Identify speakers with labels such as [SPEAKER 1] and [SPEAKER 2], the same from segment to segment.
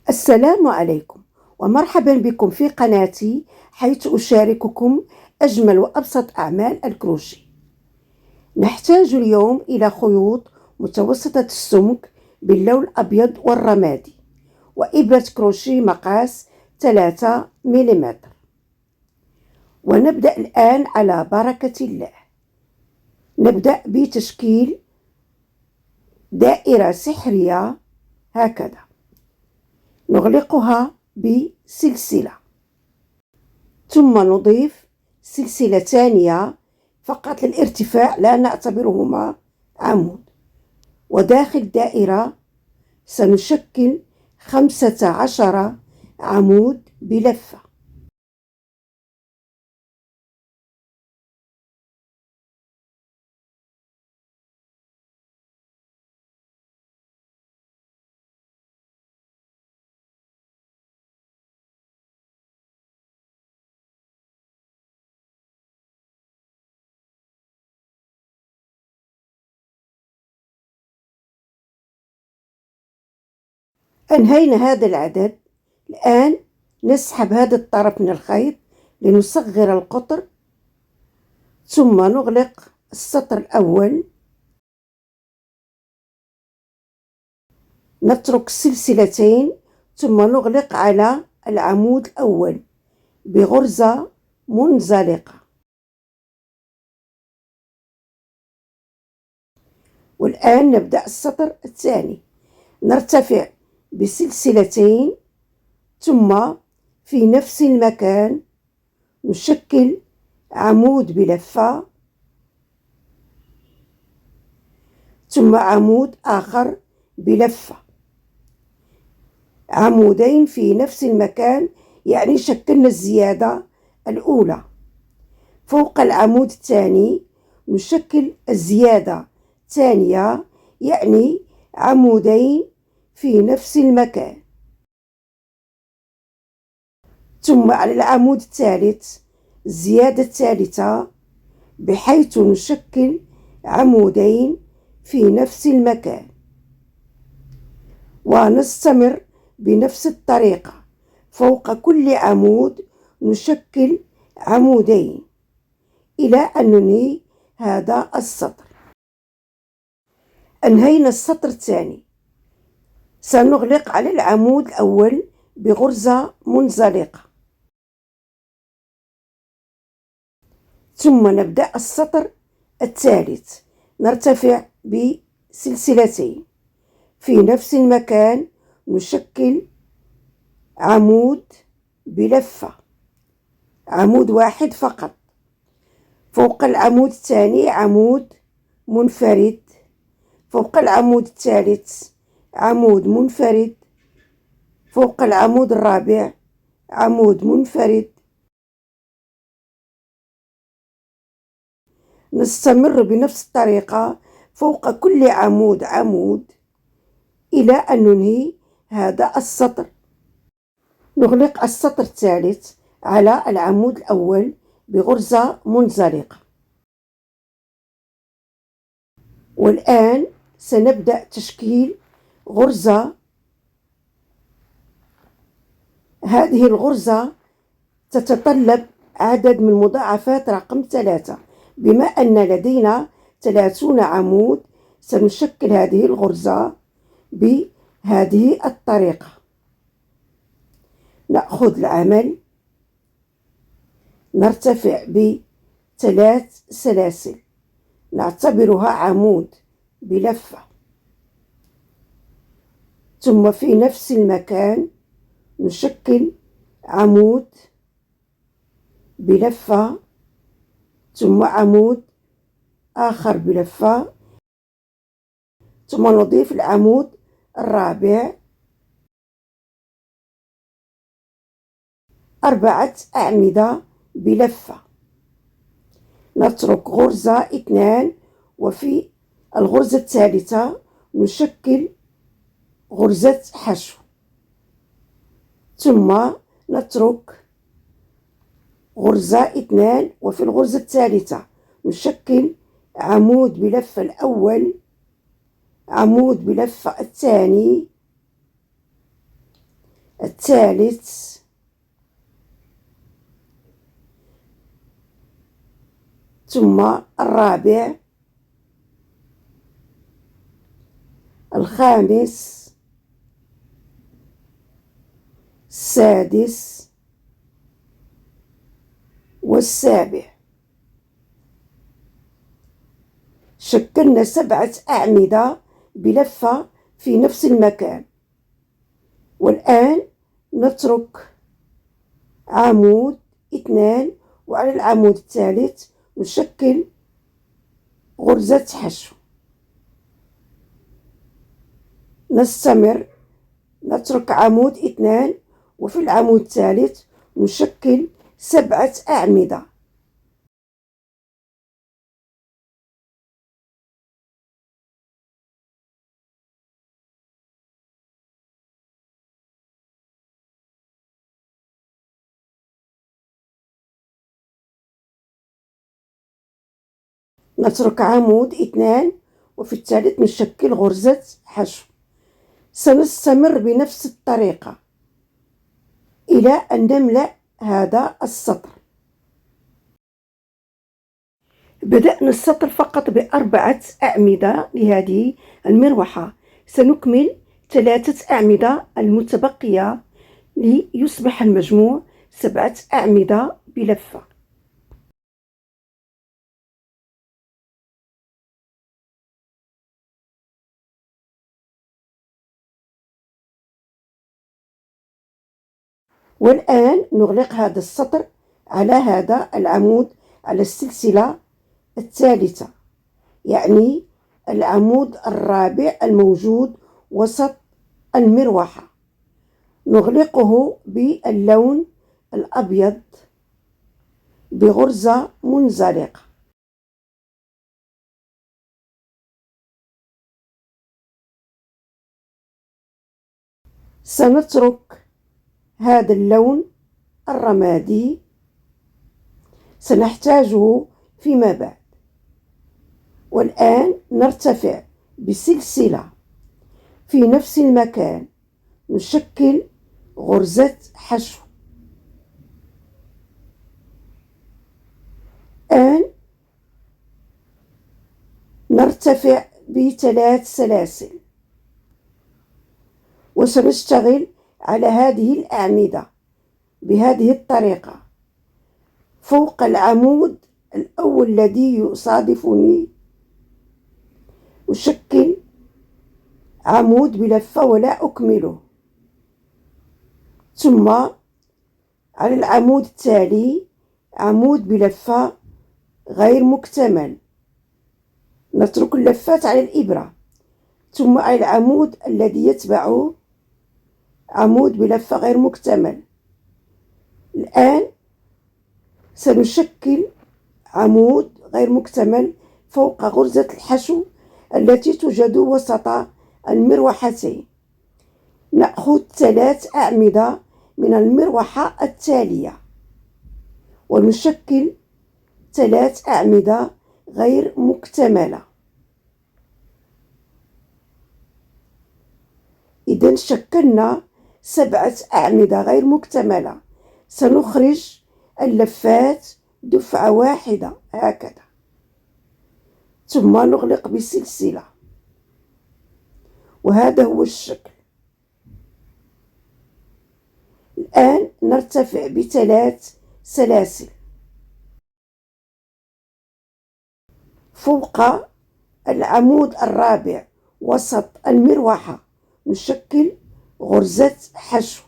[SPEAKER 1] السلام عليكم ومرحبا بكم في قناتي، حيث أشارككم أجمل وأبسط أعمال الكروشيه. نحتاج اليوم إلى خيوط متوسطة السمك باللون الأبيض والرمادي، وإبرة كروشيه مقاس 3 ملم. ونبدأ الآن على بركة الله. نبدأ بتشكيل دائرة سحرية هكذا، نغلقها بسلسلة، ثم نضيف سلسلة ثانية فقط للارتفاع، لا نعتبرهما عمود. وداخل الدائرة سنشكل 15 عمود بلفة. أنهينا هذا العدد. الآن نسحب هذا الطرف من الخيط لنصغر القطر، ثم نغلق السطر الأول، نترك سلسلتين، ثم نغلق على العمود الأول بغرزة منزلقة. والآن نبدأ السطر الثاني، نرتفع بسلسلتين، ثم في نفس المكان نشكل عمود بلفة، ثم عمود آخر بلفة، عمودين في نفس المكان، يعني شكلنا الزيادة الأولى. فوق العمود الثاني نشكل الزيادة الثانية، يعني عمودين في نفس المكان. ثم على العمود الثالث الزيادة الثالثة، بحيث نشكل عمودين في نفس المكان. ونستمر بنفس الطريقة، فوق كل عمود نشكل عمودين إلى أن ننهي هذا السطر. أنهينا السطر الثاني، سنغلق على العمود الأول بغرزة منزلقة، ثم نبدأ السطر الثالث، نرتفع بسلسلتين، في نفس المكان نشكل عمود بلفة، عمود واحد فقط. فوق العمود الثاني عمود منفرد، فوق العمود الثالث عمود منفرد، فوق العمود الرابع عمود منفرد. نستمر بنفس الطريقة فوق كل عمود عمود إلى أن ننهي هذا السطر. نغلق السطر الثالث على العمود الأول بغرزة منزلقة. والآن سنبدأ تشكيل غرزة. هذه الغرزة تتطلب عدد من مضاعفات رقم 3. بما أن لدينا 30 عمود، سنشكل هذه الغرزة بهذه الطريقة. نأخذ العمل، نرتفع ب3 سلاسل، نعتبرها عمود بلفة، ثم في نفس المكان نشكل عمود بلفة، ثم عمود آخر بلفة، ثم نضيف العمود الرابع، 4 أعمدة بلفة، نترك غرزة 2، وفي الغرزة الثالثة نشكل غرزة حشو، ثم نترك غرزة 2، وفي الغرزة الثالثة نشكل عمود بلفة الأول، عمود بلفة الثاني، الثالث، ثم الرابع، الخامس، السادس، والسابع. شكلنا 7 أعمدة بلفة في نفس المكان. والآن نترك عمود 2، وعلى العمود الثالث نشكل غرزة حشو. نستمر، نترك عمود 2، وفي العمود الثالث نشكل 7 أعمدة. نترك عمود 2، وفي الثالث نشكل غرزة حشو. سنستمر بنفس الطريقة إلى أن نملأ هذا السطر. بدأنا السطر فقط ب4 أعمدة لهذه المروحة. سنكمل 3 أعمدة المتبقية ليصبح المجموع 7 أعمدة بلفة. والآن نغلق هذا السطر على هذا العمود، على السلسلة الثالثة، يعني العمود الرابع الموجود وسط المروحة. نغلقه باللون الأبيض بغرزة منزلقة. سنترك هذا اللون الرمادي، سنحتاجه فيما بعد. والآن نرتفع بسلسلة في نفس المكان، نشكل غرزة حشو. الآن نرتفع ب3 سلاسل، وسنشتغل على هذه الأعمدة بهذه الطريقة. فوق العمود الأول الذي يصادفني أشكل عمود بلفة ولا أكمله، ثم على العمود التالي عمود بلفة غير مكتمل، نترك اللفات على الإبرة، ثم على العمود الذي يتبعه عمود بلفة غير مكتمل. الآن سنشكل عمود غير مكتمل فوق غرزة الحشو التي توجد وسط المروحتين. نأخذ 3 أعمدة من المروحة التالية، ونشكل 3 أعمدة غير مكتملة. إذا شكلنا 7 أعمدة غير مكتملة. سنخرج اللفات دفعة واحدة هكذا، ثم نغلق بسلسلة، وهذا هو الشكل. الآن نرتفع ب3 سلاسل. فوق العمود الرابع وسط المروحة نشكل غرزة حشو.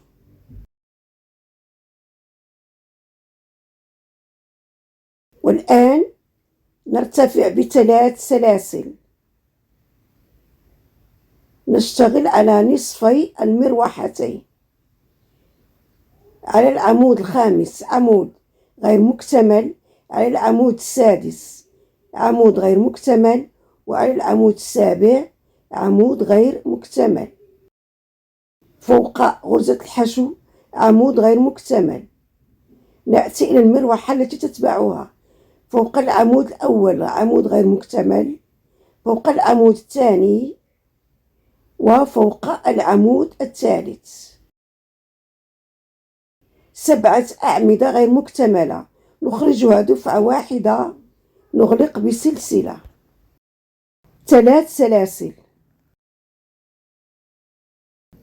[SPEAKER 1] والآن نرتفع ب3 سلاسل، نشتغل على نصفي المروحتين. على العمود الخامس عمود غير مكتمل، على العمود السادس عمود غير مكتمل، وعلى العمود السابع عمود غير مكتمل. فوق غرزة الحشو عمود غير مكتمل. نأتي إلى المروحة التي تتبعها. فوق العمود الأول عمود غير مكتمل، فوق العمود الثاني، وفوق العمود الثالث. 7 أعمدة غير مكتملة، نخرجها دفعة واحدة، نغلق بسلسلة. 3 سلاسل.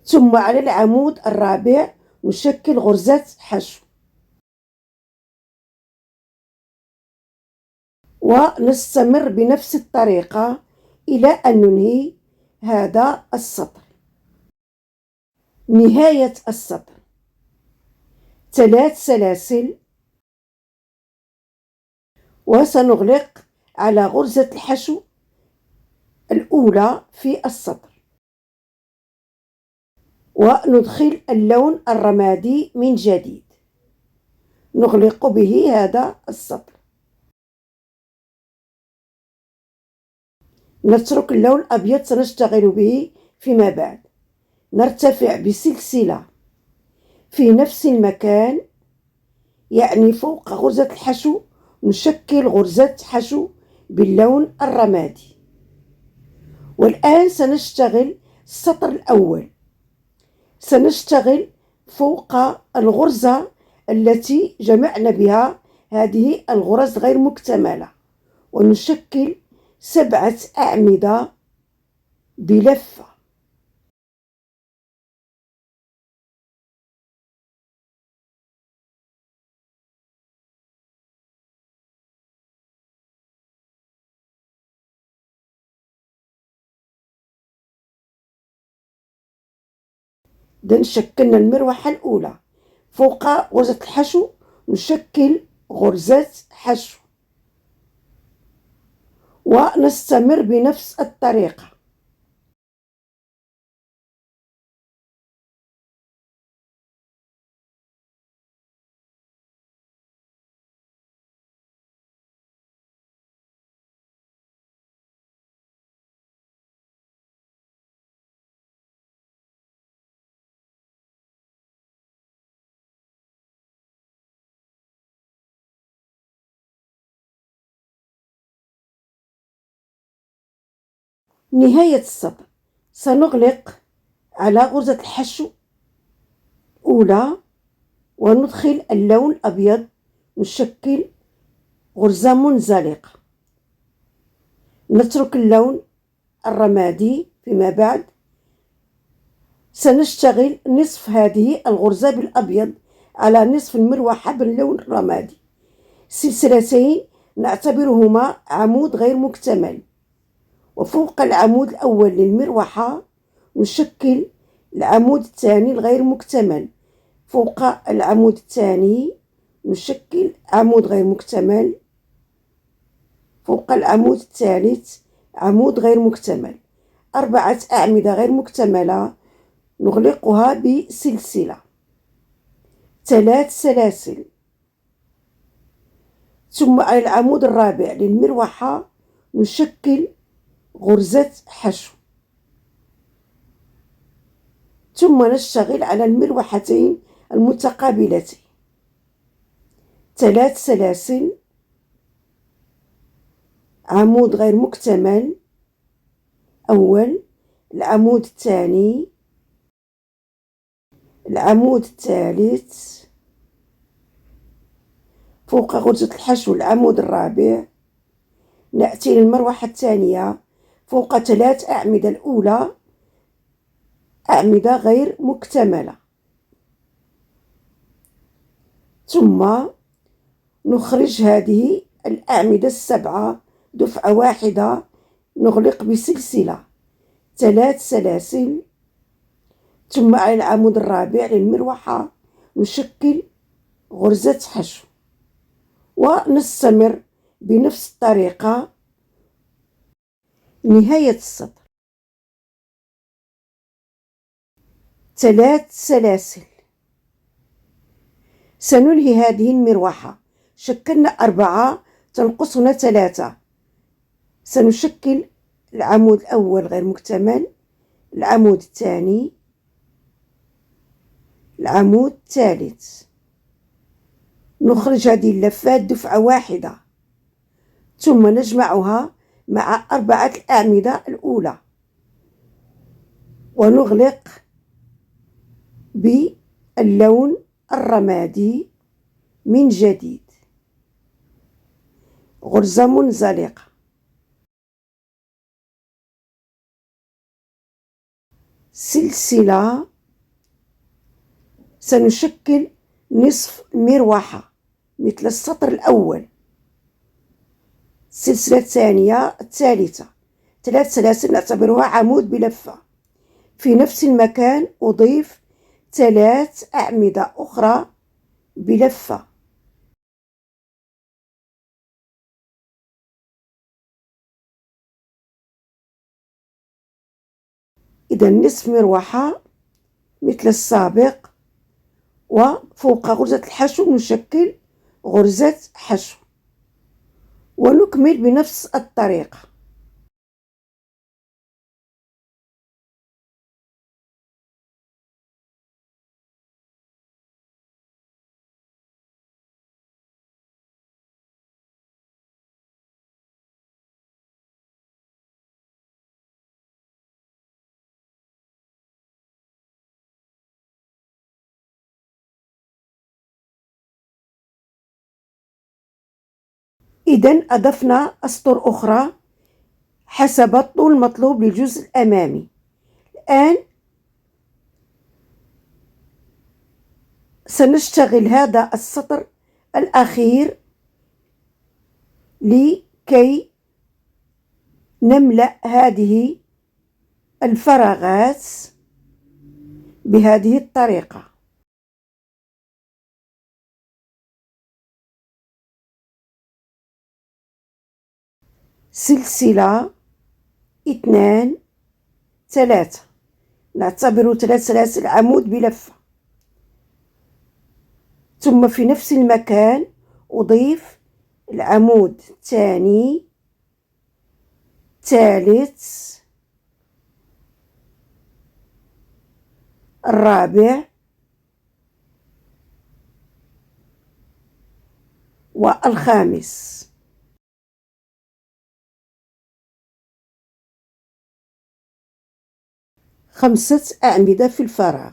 [SPEAKER 1] ثم على العمود الرابع نشكل غرزة حشو، ونستمر بنفس الطريقة إلى أن ننهي هذا السطر. نهاية السطر. 3 سلاسل، وسنغلق على غرزة الحشو الأولى في السطر، وندخل اللون الرمادي من جديد، نغلق به هذا السطر، نترك اللون الأبيض سنشتغل به فيما بعد. نرتفع بسلسلة في نفس المكان، يعني فوق غرزة الحشو، نشكل غرزة حشو باللون الرمادي. والآن سنشتغل السطر الأول، سنشتغل فوق الغرزة التي جمعنا بها هذه الغرز غير مكتملة، ونشكل 7 أعمدة بلفة. إذا شكلنا المروحة الأولى، فوق غرزة الحشو نشكل غرزة حشو، ونستمر بنفس الطريقة. نهاية السطر. سنغلق على غرزة الحشو الأولى، وندخل اللون الأبيض، نشكل غرزة منزلقة، نترك اللون الرمادي فيما بعد. سنشتغل نصف هذه الغرزة بالأبيض على نصف المروحة باللون الرمادي. سلسلتين نعتبرهما عمود غير مكتمل، وفوق العمود الأول للمروحة نشكل العمود الثاني الغير مكتمل، فوق العمود الثاني نشكل عمود غير مكتمل، فوق العمود الثالث عمود غير مكتمل. 4 أعمدة غير مكتملة نغلقها بسلسلة. 3 سلاسل، ثم على العمود الرابع للمروحة نشكل غرزة حشو، ثم نشتغل على المروحتين المتقابلتين. 3 سلاسل، عمود غير مكتمل أول، العمود الثاني، العمود الثالث، فوق غرزة الحشو العمود الرابع. نأتي للمروحة الثانية، فوق 3 أعمدة الأولى أعمدة غير مكتملة، ثم نخرج هذه الأعمدة 7 دفعة واحدة، نغلق بسلسلة. 3 سلاسل، ثم على العمود الرابع للمروحة نشكل غرزة حشو، ونستمر بنفس الطريقة. نهاية السطر. 3 سلاسل، سننهي هذه المروحة. شكلنا 4 تنقصنا 3، سنشكل العمود الأول غير مكتمل، العمود الثاني، العمود الثالث، نخرج هذه اللفات دفعة واحدة، ثم نجمعها مع 4 الأعمدة الأولى، ونغلق باللون الرمادي من جديد. غرزة منزلقة. سلسلة. سنشكل نصف مروحة مثل السطر الأول. السلسلة الثانية الثالثة 3 سلاسل نعتبرها عمود بلفة. في نفس المكان أضيف 3 أعمدة أخرى بلفة. إذا نصف مروحة مثل السابق، وفوق غرزة الحشو نشكل غرزة حشو، ونكمل بنفس الطريقة. إذن أضفنا أسطر أخرى حسب الطول المطلوب للجزء الأمامي. الآن سنشتغل هذا السطر الأخير لكي نملأ هذه الفراغات بهذه الطريقة. سلسلة 2 3 نعتبر 3 سلاسل عمود بلفة، ثم في نفس المكان أضيف العمود الثاني الثالث الرابع والخامس. خمسة أعمدة في الفراغ.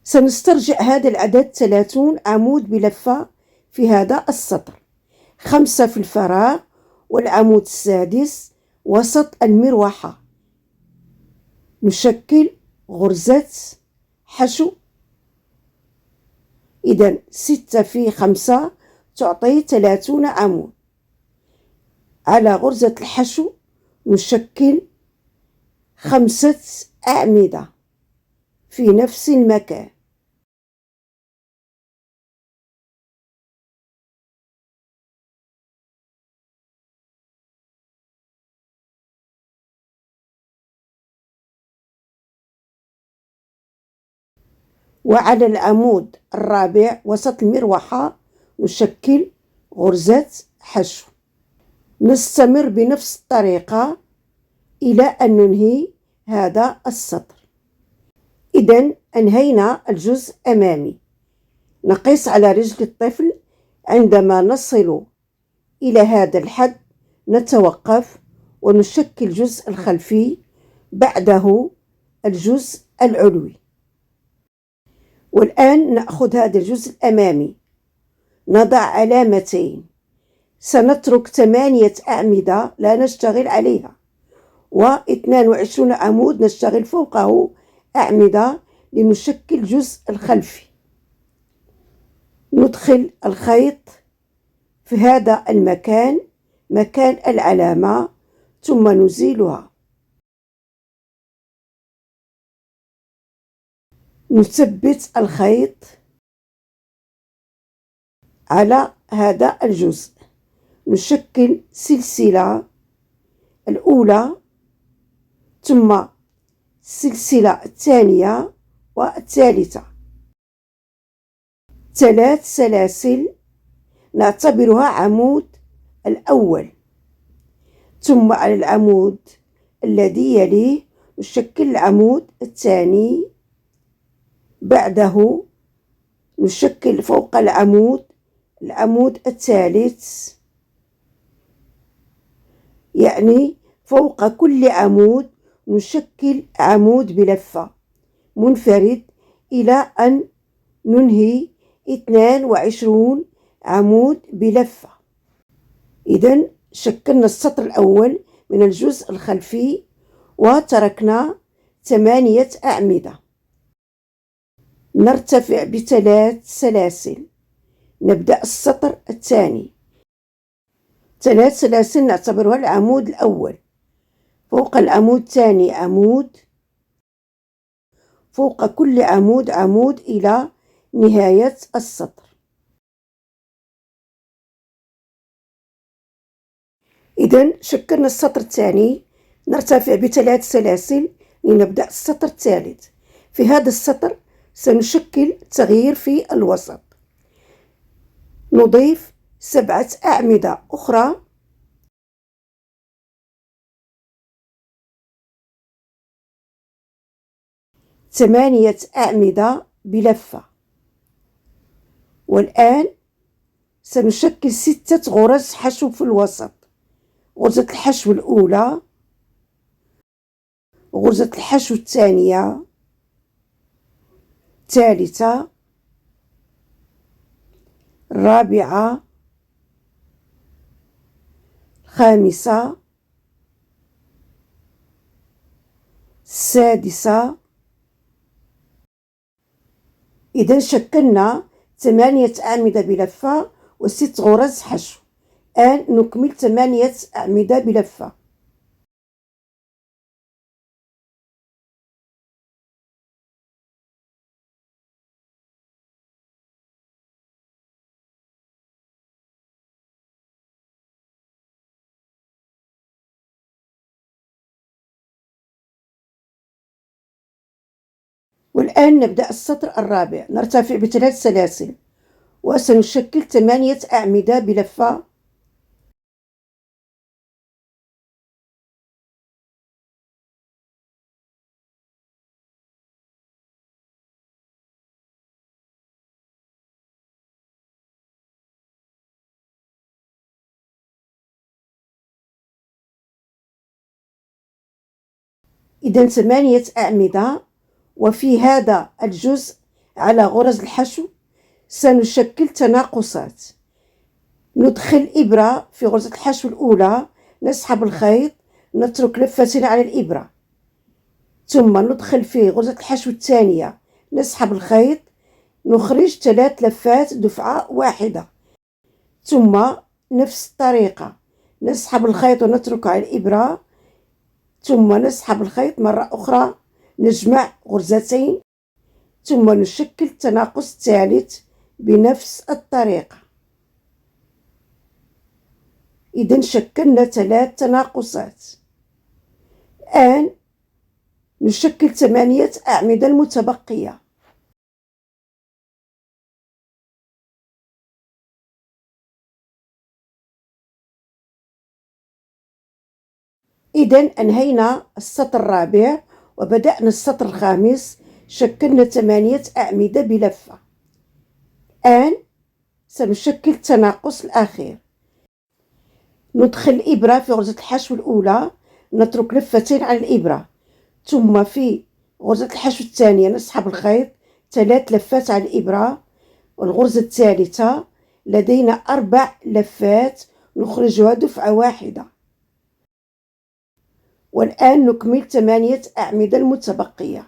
[SPEAKER 1] سنسترجع هذا العدد 30 عمود بلفة في هذا السطر، 5 في الفراغ والعمود السادس وسط المروحة. نشكل غرزة حشو. إذن 6 في 5 تعطي 30 عمود. على غرزة الحشو نشكل 5 أعمدة في نفس المكان. وعلى العمود الرابع وسط المروحة نشكل غرزة حشو. نستمر بنفس الطريقة إلى أن ننهي هذا السطر. إذن أنهينا الجزء الأمامي. نقيس على رجل الطفل. عندما نصل إلى هذا الحد نتوقف ونشكل الجزء الخلفي، بعده الجزء العلوي. والآن نأخذ هذا الجزء الأمامي، نضع علامتين. سنترك 8 أعمدة لا نشتغل عليها، و22 عمود نشتغل فوقه أعمدة لنشكل الجزء الخلفي. ندخل الخيط في هذا المكان، مكان العلامة، ثم نزيلها. نثبت الخيط على هذا الجزء. نشكل سلسلة الأولى، ثم السلسلة الثانية والثالثة، 3 سلاسل نعتبرها عمود الأول. ثم على العمود الذي يليه نشكل العمود الثاني، بعده نشكل فوق العمود الثالث، يعني فوق كل عمود نشكل عمود بلفة منفرد إلى أن ننهي 22 عمود بلفة. إذن شكلنا السطر الأول من الجزء الخلفي وتركنا 8 أعمدة. نرتفع ب3 سلاسل. نبدأ السطر الثاني. 3 سلاسل نعتبرها العمود الأول. فوق العمود الثاني عمود، فوق كل عمود عمود إلى نهاية السطر. إذن شكلنا السطر الثاني. نرتفع ب3 سلاسل لنبدأ السطر الثالث. في هذا السطر سنشكل تغيير في الوسط. نضيف 7 أعمدة أخرى، ثمانية أعمدة بلفة. والآن سنشكل 6 غرز حشو في الوسط. غرزة الحشو الأولى، غرزة الحشو الثانية، الثالثة، الرابعة، الخامسة، السادسة. إذا شكلنا 8 أعمدة بلفة و6 غرز حشو. الآن نكمل 8 أعمدة بلفة. والآن نبدأ السطر الرابع. نرتفع ب3 سلاسل وسنشكل 8 أعمدة بلفة. إذا 8 أعمدة. وفي هذا الجزء على غرز الحشو سنشكل تناقصات. ندخل إبرة في غرزة الحشو الأولى، نسحب الخيط، نترك لفتين على الإبرة، ثم ندخل في غرزة الحشو الثانية، نسحب الخيط، نخرج 3 لفات دفعة واحدة، ثم نفس الطريقة نسحب الخيط ونترك على الإبرة، ثم نسحب الخيط مرة أخرى، نجمع غرزتين، ثم نشكل التناقص الثالث بنفس الطريقة. إذن شكلنا 3 تناقصات. الآن نشكل 8 أعمدة المتبقية. إذن أنهينا السطر الرابع وبدأنا السطر الخامس. شكلنا 8 أعمدة بلفة. الآن سنشكل التناقص الأخير. ندخل إبرة في غرزة الحشو الأولى، نترك لفتين على الإبرة، ثم في غرزة الحشو الثانية نسحب الخيط 3 لفات على الإبرة، والغرزة الثالثة لدينا 4 لفات نخرجها دفعة واحدة. والآن نكمل 8 أعمدة المتبقية.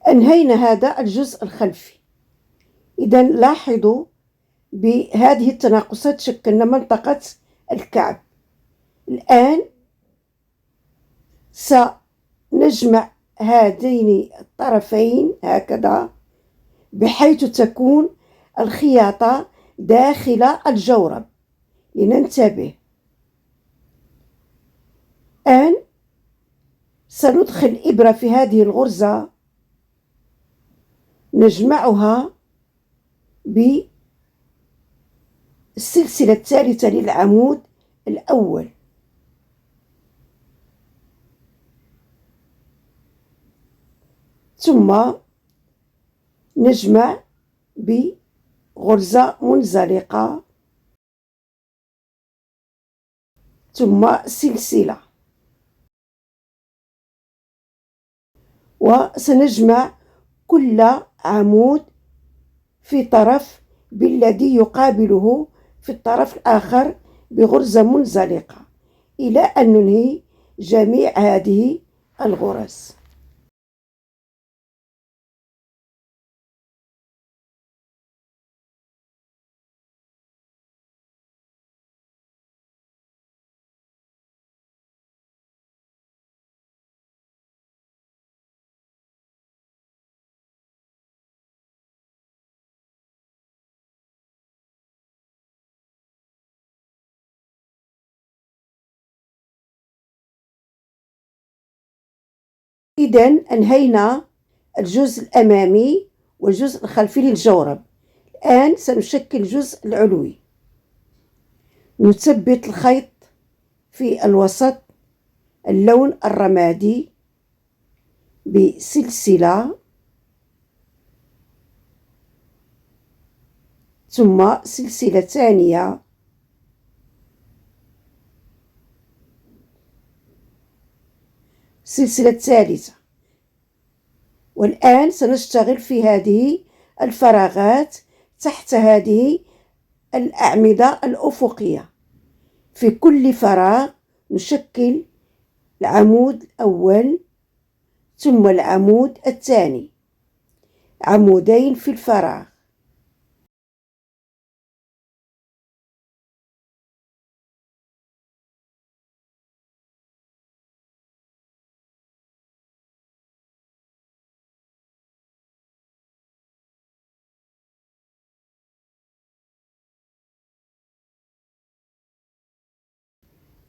[SPEAKER 1] أنهينا هذا الجزء الخلفي. إذا لاحظوا بهذه التناقصات شكلنا منطقة الكعب. الآن سنجمع هذين الطرفين هكذا بحيث تكون الخياطة داخل الجورب. لننتبه. الآن سندخل إبرة في هذه الغرزة، نجمعها بالسلسلة الثالثة للعمود الأول، ثم نجمع بغرزة منزلقة ثم سلسلة. وسنجمع كل عمود في طرف بالذي يقابله في الطرف الآخر بغرزة منزلقة إلى أن ننهي جميع هذه الغرز. إذن أنهينا الجزء الأمامي والجزء الخلفي للجورب. الآن سنشكل الجزء العلوي. نثبت الخيط في الوسط اللون الرمادي بسلسلة ثم سلسلة ثانية سلسلة ثالثة. والآن سنشتغل في هذه الفراغات تحت هذه الأعمدة الأفقية. في كل فراغ نشكل العمود الأول ثم العمود الثاني، عمودين في الفراغ.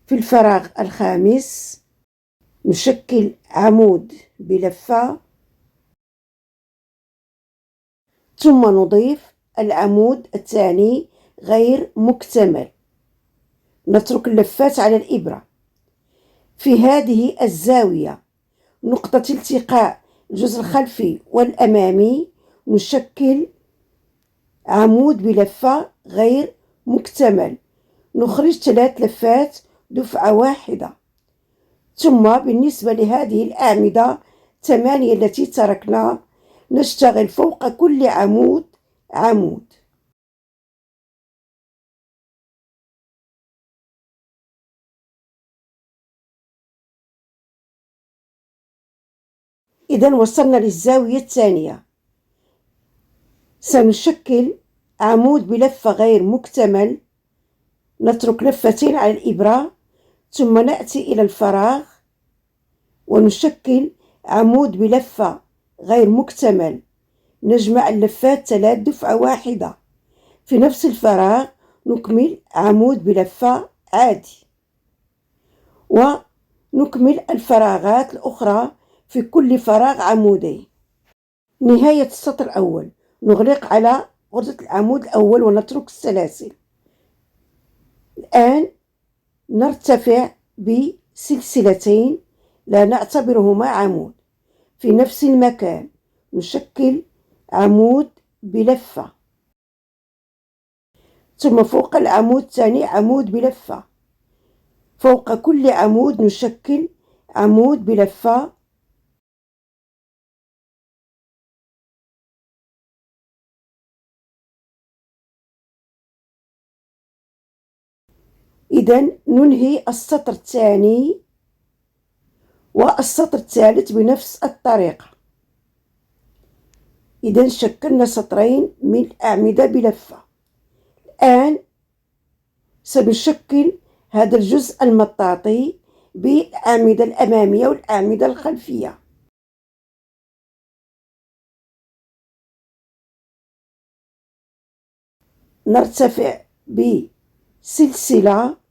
[SPEAKER 1] في الفراغ الخامس نشكل عمود بلفة ثم نضيف العمود الثاني غير مكتمل. نترك اللفات على الإبرة. في هذه الزاوية نقطة التقاء الجزء الخلفي والأمامي نشكل عمود بلفة غير مكتمل. نخرج 3 لفات دفعة واحدة. ثم بالنسبة لهذه الأعمدة 8 التي تركنا نشتغل فوق كل عمود عمود. إذا وصلنا للزاوية الثانية. سنشكل عمود بلفة غير مكتمل. نترك لفتين على الإبرة ثم نأتي إلى الفراغ ونشكل عمود بلفة غير مكتمل. نجمع اللفات 3 دفعة واحدة. في نفس الفراغ نكمل عمود بلفة عادي، ونكمل الفراغات الأخرى في كل فراغ عمودين. نهاية السطر الأول نغلق على غرزة العمود الأول ونترك السلاسل. الآن نرتفع بسلسلتين لا نعتبرهما عمود. في نفس المكان نشكل عمود بلفة ثم فوق العمود الثاني عمود بلفة. فوق كل عمود نشكل عمود بلفة. إذن ننهي السطر الثاني والسطر الثالث بنفس الطريقة. إذن شكلنا سطرين من الأعمدة بلفة. الآن سنشكل هذا الجزء المطاطي بالأعمدة الأمامية والأعمدة الخلفية. نرتفع بسلسلة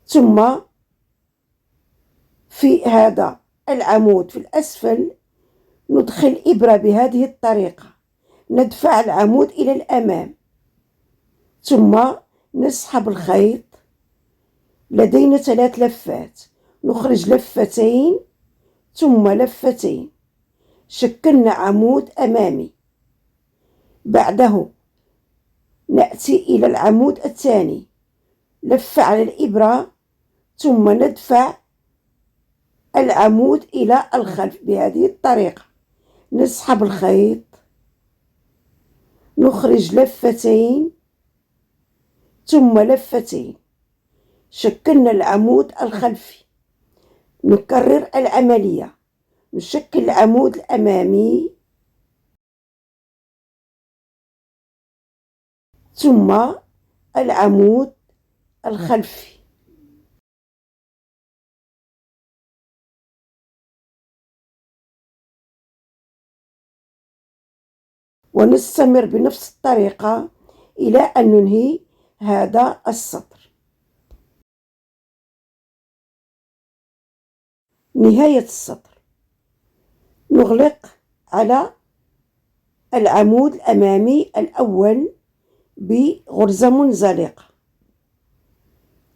[SPEAKER 1] ثم في هذا العمود في الأسفل ندخل إبرة بهذه الطريقة. ندفع العمود إلى الأمام ثم نسحب الخيط. لدينا 3 لفات. نخرج لفتين ثم لفتين. شكلنا عمود أمامي. بعده نأتي إلى العمود الثاني لفة على الإبرة، ثم ندفع العمود إلى الخلف بهذه الطريقة. نسحب الخيط، نخرج لفتين ثم لفتين، شكلنا العمود الخلفي. نكرر العملية، نشكل العمود الأمامي ثم العمود الخلفي. ونستمر بنفس الطريقة إلى أن ننهي هذا السطر. نهاية السطر، نغلق على العمود الأمامي الأول بغرزة منزلقة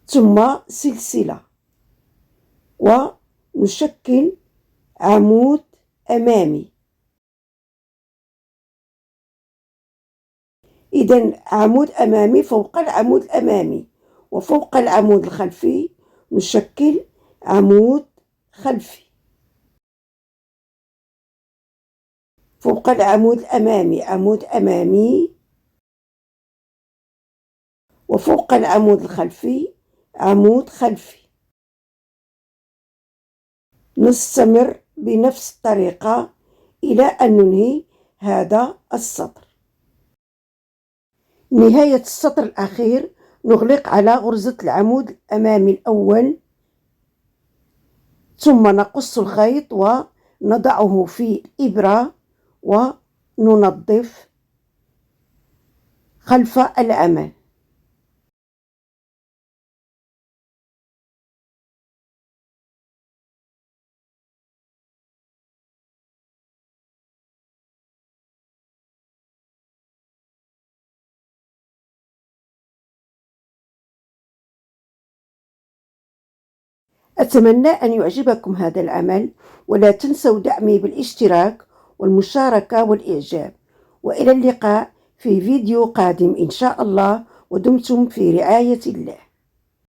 [SPEAKER 1] ثم سلسلة، ونشكل عمود أمامي. إذن عمود أمامي فوق العمود الأمامي، وفوق العمود الخلفي نشكل عمود خلفي. فوق العمود الأمامي عمود أمامي، وفوق العمود الخلفي عمود خلفي. نستمر بنفس الطريقة إلى أن ننهي هذا السطر. نهاية السطر الأخير نغلق على غرزة العمود الأمامي الأول، ثم نقص الخيط ونضعه في الإبرة وننظف خلف العمل. أتمنى أن يعجبكم هذا العمل، ولا تنسوا دعمي بالاشتراك والمشاركة والإعجاب. وإلى اللقاء في فيديو قادم إن شاء الله، ودمتم في رعاية الله.